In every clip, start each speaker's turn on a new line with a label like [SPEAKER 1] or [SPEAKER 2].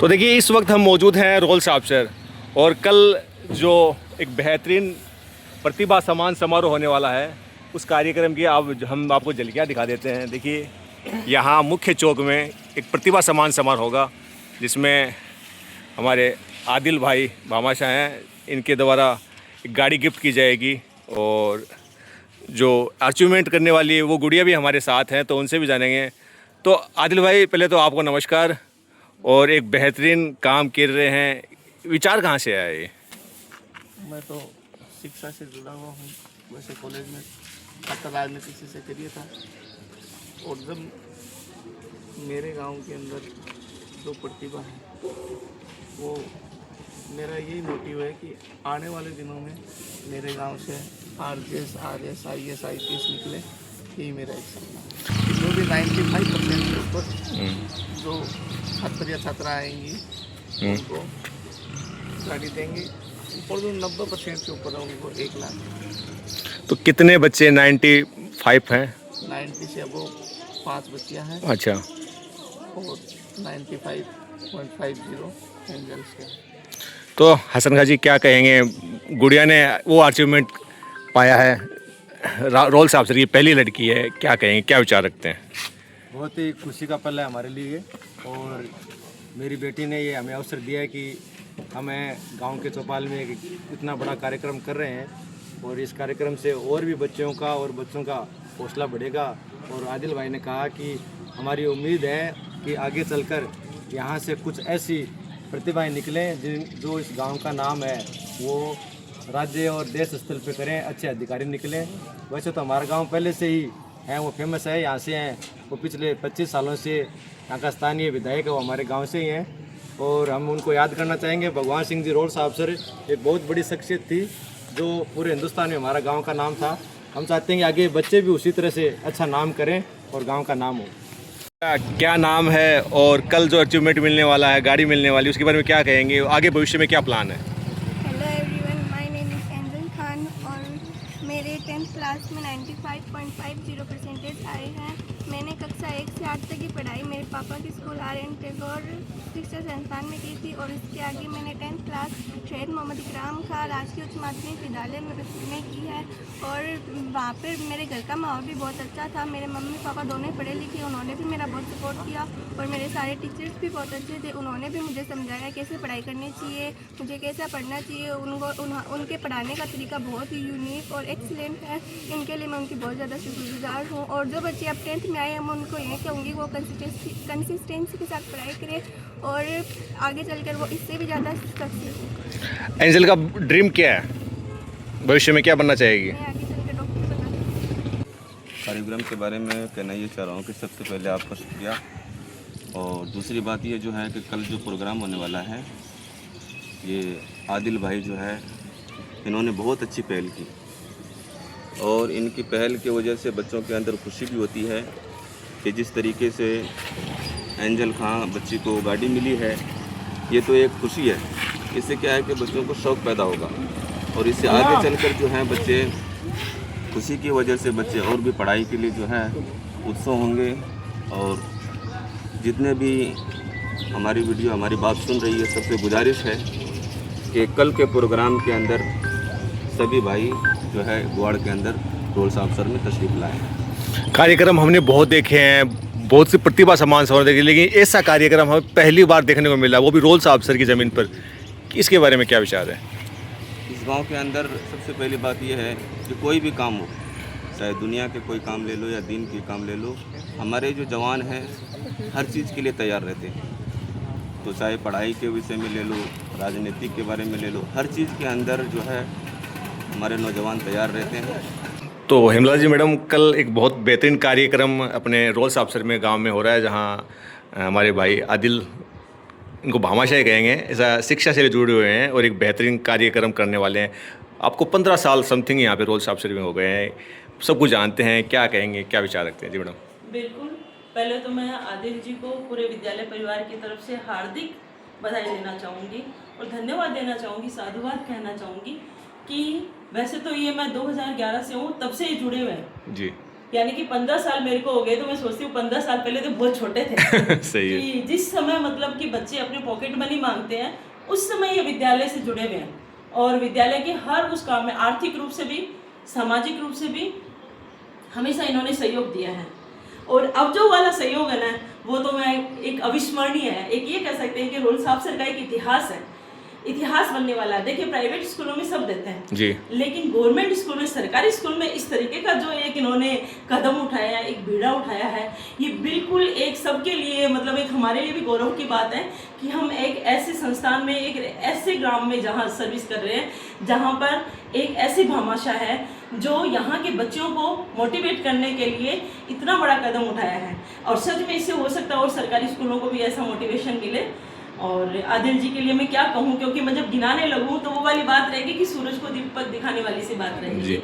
[SPEAKER 1] तो देखिए इस वक्त हम मौजूद हैं रोल्स ऑफिसर और कल जो एक बेहतरीन प्रतिभा सम्मान समारोह होने वाला है उस कार्यक्रम की अब हम आपको झलकियाँ दिखा देते हैं। देखिए यहाँ मुख्य चौक में एक प्रतिभा सम्मान समारोह होगा जिसमें हमारे आदिल भाई भामाशाह हैं, इनके द्वारा एक गाड़ी गिफ्ट की जाएगी और जो अचीवमेंट करने वाली है वो गुड़िया भी हमारे साथ हैं तो उनसे भी जानेंगे। तो आदिल भाई पहले तो आपको नमस्कार और एक बेहतरीन काम कर रहे हैं, विचार कहाँ से आया ये?
[SPEAKER 2] मैं तो शिक्षा से जुड़ा हुआ हूँ। वैसे कॉलेज में छात्र राजनीति से करिए था और जब मेरे गांव के अंदर जो प्रतिभा है वो मेरा यही मोटिव है कि आने वाले दिनों में मेरे गांव से RJS, RS, IS, IPS निकले, यही मेरा एक सपना है। जो भी 95% के ऊपर जो छात्र या छात्रा आएंगी उनको गाड़ी देंगे और जो 90% के ऊपर है उनको 1 लाख।
[SPEAKER 1] तो कितने बच्चे 95 हैं?
[SPEAKER 2] 90 से अब 5 बच्चियाँ हैं।
[SPEAKER 1] अच्छा।
[SPEAKER 2] और 95.50 एंजल्स के।
[SPEAKER 1] तो हसन खां जी क्या कहेंगे, गुड़िया ने वो अचीवमेंट पाया है, रोल्स ऑफिसर की पहली लड़की है, क्या कहेंगे, क्या विचार रखते हैं?
[SPEAKER 3] बहुत ही खुशी का पल है हमारे लिए और मेरी बेटी ने ये हमें अवसर दिया है कि हमें गांव के चौपाल में एक इतना बड़ा कार्यक्रम कर रहे हैं और इस कार्यक्रम से और भी बच्चों का हौसला बढ़ेगा। और आदिल भाई ने कहा कि हमारी उम्मीद है कि आगे चलकर यहाँ से कुछ ऐसी प्रतिभाएं निकलें जो इस गांव का नाम है वो राज्य और देश स्तर पर करें, अच्छे अधिकारी निकलें। वैसे तो हमारा गांव पहले से ही है, वो फेमस है, यहाँ से हैं, वो पिछले 25 सालों से यहाँ का स्थानीय विधायक है, वो हमारे गांव से ही हैं और हम उनको याद करना चाहेंगे। भगवान सिंह जी रोल्स ऑफिसर एक बहुत बड़ी शख्सियत थी जो पूरे हिंदुस्तान में हमारा गांव का नाम था। हम चाहते हैं कि आगे बच्चे भी उसी तरह से अच्छा नाम करें और गांव का नाम हो।
[SPEAKER 1] क्या नाम है और कल जो अचीवमेंट मिलने वाला है, गाड़ी मिलने वाली है, उसके बारे में क्या कहेंगे, आगे भविष्य में क्या प्लान है?
[SPEAKER 4] Hello everyone, my name is angel Khan और मेरे 10th क्लास में 95.50% आए हैं। मैंने कक्षा 1 से 8 तक की पढ़ाई मेरे पापा के स्कूल RN टैगोर शिक्षा संस्थान में की थी और इसके आगे मैंने 10th क्लास शहीद मोहम्मद इकराम खां राजकीय उच्च माध्यमिक विद्यालय में की है और वहाँ पर मेरे घर का माहौल भी बहुत अच्छा था। मेरे मम्मी पापा दोनों पढ़े लिखे, उन्होंने भी मेरा बहुत सपोर्ट किया और मेरे सारे टीचर्स भी बहुत अच्छे थे। उन्होंने भी मुझे समझाया कैसे पढ़ाई करनी चाहिए, मुझे कैसा पढ़ना चाहिए। उनके पढ़ाने का तरीका बहुत ही यूनिक और एक्सीलेंट है। इनके लिए मैं उनकी बहुत ज़्यादा शुक्रगुजार हूँ। और जो बच्चे अब 10th में आए हैं मैं उनको यही कहूँगी वो कंसिस्टेंसी के साथ पढ़ाई करें और आगे चलकर वो इससे भी ज़्यादा सक्सेस हो।
[SPEAKER 1] एंजल का ड्रीम क्या है, भविष्य में क्या बनना चाहेगी?
[SPEAKER 4] मैं आगे चलकर डॉक्टर बनना।
[SPEAKER 5] कार्यक्रम के बारे में कहना ये चाह रहा हूँ कि सबसे पहले आपका शुक्रिया और दूसरी बात ये जो है कि कल जो प्रोग्राम होने वाला है ये आदिल भाई जो है इन्होंने बहुत अच्छी पहल की और इनकी पहल की वजह से बच्चों के अंदर खुशी भी होती है कि जिस तरीके से एंजल खां बच्ची को गाड़ी मिली है ये तो एक खुशी है। इससे क्या है कि बच्चों को शौक़ पैदा होगा और इससे आगे चलकर जो है बच्चे खुशी की वजह से बच्चे और भी पढ़ाई के लिए जो है उत्सुक होंगे। और जितने भी हमारी वीडियो हमारी बात सुन रही है सबसे गुजारिश है कि कल के प्रोग्राम के अंदर सभी भाई जो है गुआड़ के अंदर रोल्स ऑफिसर में तशरीफ लाएँ।
[SPEAKER 1] कार्यक्रम हमने बहुत देखे हैं, बहुत सी प्रतिभा सम्मान समारोह देखे, लेकिन ऐसा कार्यक्रम हमें पहली बार देखने को मिला, वो भी रोल्स ऑफिसर की ज़मीन पर। इसके बारे में क्या विचार है?
[SPEAKER 5] इस गांव के अंदर सबसे पहली बात यह है कि कोई भी काम हो, चाहे दुनिया के कोई काम ले लो या दीन के काम ले लो, हमारे जो जवान हैं हर चीज़ के लिए तैयार रहते हैं। तो चाहे पढ़ाई के विषय में ले लो, राजनीति के बारे में ले लो, हर चीज़ के अंदर जो है हमारे नौजवान तैयार रहते हैं।
[SPEAKER 1] तो हेमला जी मैडम, कल एक बहुत बेहतरीन कार्यक्रम अपने रोल्स ऑफिसर में गांव में हो रहा है जहां हमारे भाई आदिल, इनको भामाशाह कहेंगे, ऐसा शिक्षा से जुड़े हुए हैं और एक बेहतरीन कार्यक्रम करने वाले हैं। आपको 15 साल समथिंग यहाँ पे रोल्स ऑफिसर में हो गए हैं, सब कुछ जानते हैं, क्या कहेंगे, क्या विचार रखते हैं? जी मैडम।
[SPEAKER 6] बिल्कुल, पहले तो मैं आदिल जी को पूरे विद्यालय परिवार की तरफ से हार्दिक बधाई देना चाहूँगी और धन्यवाद देना चाहूँगी, साधुवाद कहना चाहूँगी कि वैसे तो ये मैं 2011 से हूँ, तब से ही जुड़े हुए हैं
[SPEAKER 1] जी।
[SPEAKER 6] यानी कि 15 साल मेरे को हो गए, तो मैं सोचती हूँ 15 साल पहले तो बहुत छोटे थे।
[SPEAKER 1] सही है।
[SPEAKER 6] कि जिस समय मतलब कि बच्चे अपने पॉकेट मनी मांगते हैं, उस समय ये विद्यालय से जुड़े हुए हैं और विद्यालय के हर उस काम में आर्थिक रूप से भी, सामाजिक रूप से भी हमेशा इन्होंने सहयोग दिया है। और अब जो वाला सहयोग है ना, वो तो मैं एक अविस्मरणीय है। एक ये कह सकते हैं कि रोल साहब सर का एक इतिहास है, इतिहास बनने वाला है। देखिए प्राइवेट स्कूलों में सब देते हैं
[SPEAKER 1] जी,
[SPEAKER 6] लेकिन गवर्नमेंट स्कूल में, सरकारी स्कूल में इस तरीके का जो एक इन्होंने कदम उठाया, एक बीड़ा उठाया है, ये बिल्कुल एक सबके लिए, मतलब एक हमारे लिए भी गौरव की बात है कि हम एक ऐसे संस्थान में, एक ऐसे ग्राम में जहाँ सर्विस कर रहे हैं, जहाँ पर एक ऐसी भामाशाह है जो यहाँ के बच्चों को मोटिवेट करने के लिए इतना बड़ा कदम उठाया है। और सच में इससे हो सकता है और सरकारी स्कूलों को भी ऐसा मोटिवेशन मिले। और आदिल जी के लिए मैं क्या कहूँ, क्योंकि मैं जब गिनाने लगूँ तो वो वाली बात रहेगी कि सूरज को दीपक दिखाने वाली सी बात रहेगी
[SPEAKER 1] जी।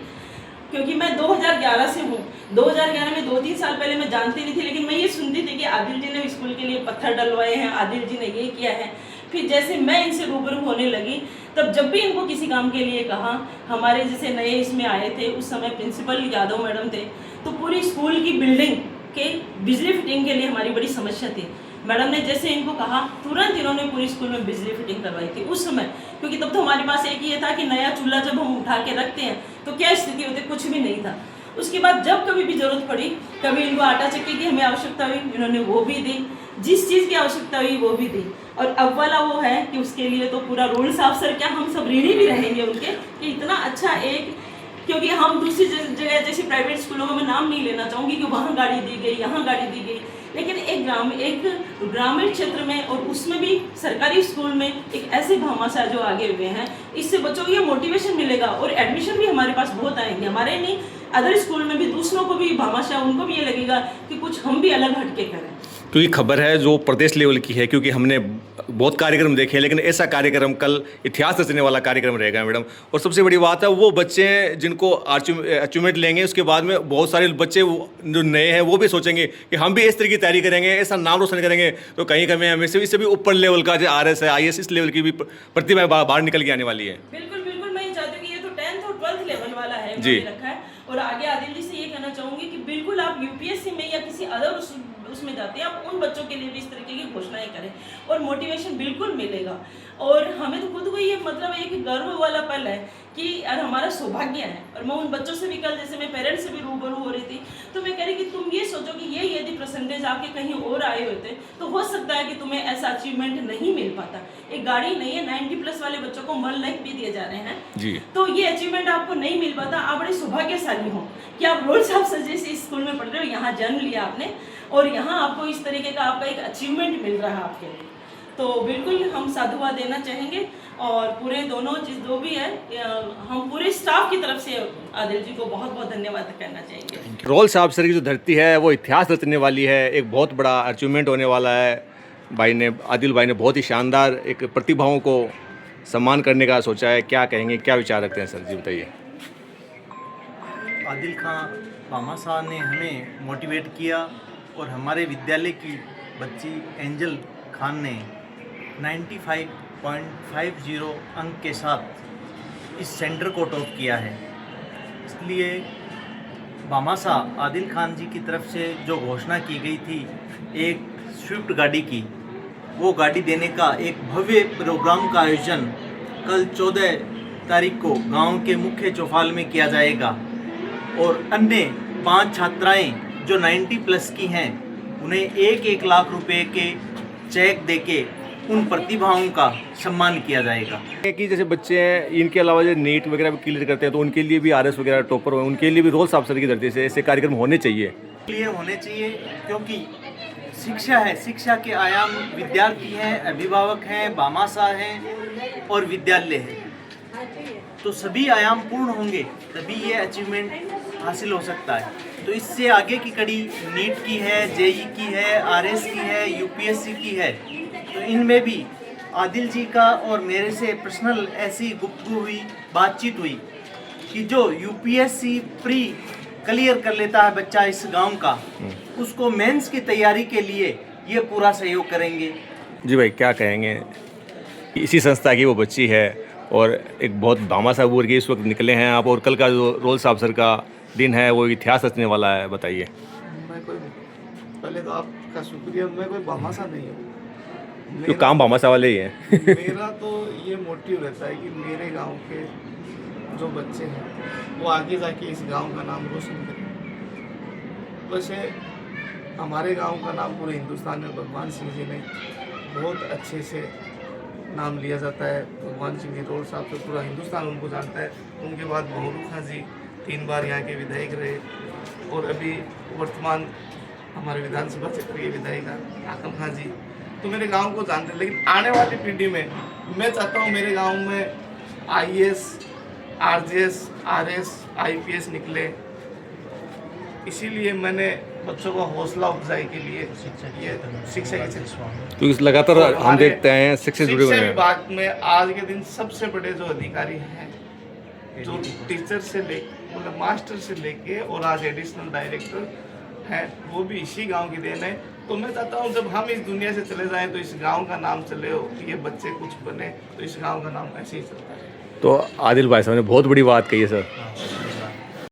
[SPEAKER 6] क्योंकि मैं 2011 से हूँ। 2011 में 2-3 साल पहले मैं जानती नहीं थी, लेकिन मैं ये सुनती थी कि आदिल जी ने स्कूल के लिए पत्थर डलवाए हैं, आदिल जी ने ये किया है। फिर जैसे मैं इनसे रूबरू होने लगी, तब जब भी इनको किसी काम के लिए कहा, हमारे जैसे नए इसमें आए थे उस समय प्रिंसिपल यादव मैडम थे, तो पूरी स्कूल की बिल्डिंग के बिजली फिटिंग के लिए हमारी बड़ी समस्या थी। मैडम ने जैसे इनको कहा, तुरंत इन्होंने पूरी स्कूल में बिजली फिटिंग करवाई थी उस समय, क्योंकि तब तो हमारे पास एक ये था कि नया चूल्हा जब हम उठा के रखते हैं तो क्या स्थिति होती, कुछ भी नहीं था। उसके बाद जब कभी भी जरूरत पड़ी, कभी इनको आटा चक्की की हमें आवश्यकता हुई, इन्होंने वो भी दी, जिस चीज़ की आवश्यकता हुई वो भी दी। और अब वाला वो है कि उसके लिए तो पूरा रोल साहब सर, क्या हम सब ऋणी भी रहेंगे उनके कि इतना अच्छा एक, क्योंकि हम दूसरी जगह जैसे प्राइवेट स्कूलों में मैं नाम नहीं लेना चाहूँगी कि वहाँ गाड़ी दी गई, यहाँ गाड़ी दी गई, लेकिन एक ग्रामीण क्षेत्र में और उसमें भी सरकारी स्कूल में एक ऐसे भामाशाह जो आगे हुए हैं, इससे बच्चों को ये मोटिवेशन मिलेगा और एडमिशन भी हमारे पास बहुत आएंगे। हमारे नहीं, अदर स्कूल में भी दूसरों को भी भामाशाह, उनको भी ये लगेगा कि कुछ हम भी अलग हटके करें।
[SPEAKER 1] क्योंकि खबर है जो प्रदेश लेवल की है, क्योंकि हमने बहुत कार्यक्रम देखे हैं, लेकिन ऐसा कार्यक्रम कल इतिहास रचने वाला कार्यक्रम रहेगा मैडम। और सबसे बड़ी बात है वो बच्चे जिनको अचीवमेंट लेंगे, उसके बाद में बहुत सारे बच्चे जो नए हैं वो भी सोचेंगे कि हम भी इस तरह की तैयारी करेंगे, ऐसा नाम रोशन करेंगे, तो कहीं कहीं हमें से इससे भी ऊपर लेवल का जो RS है, IAS, इस लेवल की भी प्रतिभा बाहर निकल के आने वाली है।
[SPEAKER 6] बिल्कुल बिल्कुल, मैं ये चाहती हूँ कि ये तो 10th और 12th लेवल वाला है,
[SPEAKER 1] जी।
[SPEAKER 6] मैंने रखा है। और आगे आदिल जी से ये कहना चाहूँगी कि बिल्कुल आप UPSC में या किसी अदर उसमें जाते हैं, आप उन बच्चों के लिए भी इस तरीके की घोषणाएं करें और मोटिवेशन बिल्कुल मिलेगा। और हमें तो खुद को ये मतलब एक गर्व वाला पल है कि यार हमारा सौभाग्य है। और मैं उन बच्चों से भी कल, जैसे मैं पेरेंट्स से भी रूबरू हो रही थी, तो मैं कह रही कि तुम ये सोचो कि ये यदि परसेंटेज आपके कहीं और आए होते तो हो सकता है कि तुम्हें ऐसा अचीवमेंट नहीं मिल पाता। एक गाड़ी नहीं है, 90+ वाले बच्चों को 1 लाख भी दिए जा रहे हैं
[SPEAKER 1] जी।
[SPEAKER 6] तो ये अचीवमेंट आपको नहीं मिल पाता। आप बड़े सौभाग्यशाली हो कि आप रोल साहब सर जैसे स्कूल में पढ़ रहे हो, यहाँ जन्म लिया आपने और यहाँ आपको इस तरीके का आपका एक अचीवमेंट मिल रहा है आपके लिए। तो बिल्कुल हम साधुवाद देना चाहेंगे और पूरे दोनों जो भी है, हम पूरे स्टाफ की तरफ से आदिल जी को बहुत बहुत धन्यवाद करना चाहेंगे।
[SPEAKER 1] रोल साहब सर की जो धरती है वो इतिहास रचने वाली है, एक बहुत बड़ा अचीवमेंट होने वाला है। आदिल भाई ने बहुत ही शानदार एक प्रतिभाओं को सम्मान करने का सोचा है। क्या कहेंगे, क्या विचार रखते हैं सर जी, बताइए।
[SPEAKER 7] आदिल खां भामाशाह ने हमें मोटिवेट किया और हमारे विद्यालय की बच्ची एंजल खान ने 95.50 अंक के साथ इस सेंटर को टॉप किया है। इसलिए भामाशाह आदिल खान जी की तरफ से जो घोषणा की गई थी एक स्विफ्ट गाड़ी की, वो गाड़ी देने का एक भव्य प्रोग्राम का आयोजन कल 14 तारीख को गांव के मुख्य चौपाल में किया जाएगा और अन्य 5 छात्राएं जो 90+ की हैं उन्हें 1-1 लाख रुपए के चेक देके उन प्रतिभाओं का सम्मान किया जाएगा।
[SPEAKER 1] कि जैसे बच्चे हैं, इनके अलावा जो नीट वगैरह भी क्लियर करते हैं तो उनके लिए भी RS वगैरह टॉपर हो, उनके लिए भी रोल साहब सर की धरती से ऐसे कार्यक्रम होने चाहिए।
[SPEAKER 7] इसलिए होने चाहिए क्योंकि शिक्षा है, शिक्षा के आयाम विद्यार्थी हैं, अभिभावक हैं, भामाशाह हैं और विद्यालय है। तो सभी आयाम पूर्ण होंगे तभी ये अचीवमेंट हासिल हो सकता है। तो इससे आगे की कड़ी नीट की है, JEE की है, RS की है, UPSC की है। तो इनमें भी आदिल जी का और मेरे से पर्सनल ऐसी गुफ्तगू हुई, बातचीत हुई कि जो UPSC प्री क्लियर कर लेता है बच्चा इस गांव का, उसको मेंस की तैयारी के लिए ये पूरा सहयोग करेंगे।
[SPEAKER 1] जी भाई, क्या कहेंगे। इसी संस्था की वो बच्ची है और एक बहुत भामाशाह उभर के इस वक्त निकले हैं आप, और कल का जो रोल साहब सर का दिन है, वो इतिहास रचने वाला है, बताइए।
[SPEAKER 2] मैं कोई, पहले तो आपका शुक्रिया, मैं कोई भामाशाह नहीं हूँ।
[SPEAKER 1] जो काम भामाशाह वाले ही हैं।
[SPEAKER 2] मेरा तो ये मोटिव रहता है कि मेरे गांव के जो बच्चे हैं वो आगे जाके इस गांव का नाम रोशन करें। वैसे हमारे गांव का नाम पूरे हिंदुस्तान में भगवान सिंह जी ने बहुत अच्छे से नाम लिया जाता है। भगवान सिंह राठौड़ साहब से पूरा हिंदुस्तान उनको जानता है। उनके बाद बहरू खां जी 3 बार यहाँ के विधायक रहे और अभी वर्तमान हमारे विधानसभा क्षेत्र के विधायक आकम खां जी तो मेरे गांव को जानते हैं। लेकिन आने वाली पीढ़ी में मैं चाहता हूँ मेरे गांव में IAS, RJS, RS, IPS निकले। इसीलिए मैंने बच्चों को हौसला अफजाई के लिए ये शिक्षा की
[SPEAKER 1] क्योंकि लगातार हम देखते हैं शिक्षक जुड़े हुए
[SPEAKER 2] शिक्षा
[SPEAKER 1] हैं।
[SPEAKER 2] विभाग में आज के दिन सबसे बड़े जो अधिकारी हैं, जो टीचर से ले मतलब मास्टर से लेके और आज एडिशनल डायरेक्टर हैं, वो भी इसी गांव की देन है। तो मैं चाहता हूँ जब हम इस दुनिया से चले जाएं तो इस गांव का नाम चले, ये बच्चे कुछ बने तो इस गांव का नाम ऐसे ही चलता है।
[SPEAKER 1] तो आदिल भाई साहब ने बहुत बड़ी बात कही है सर।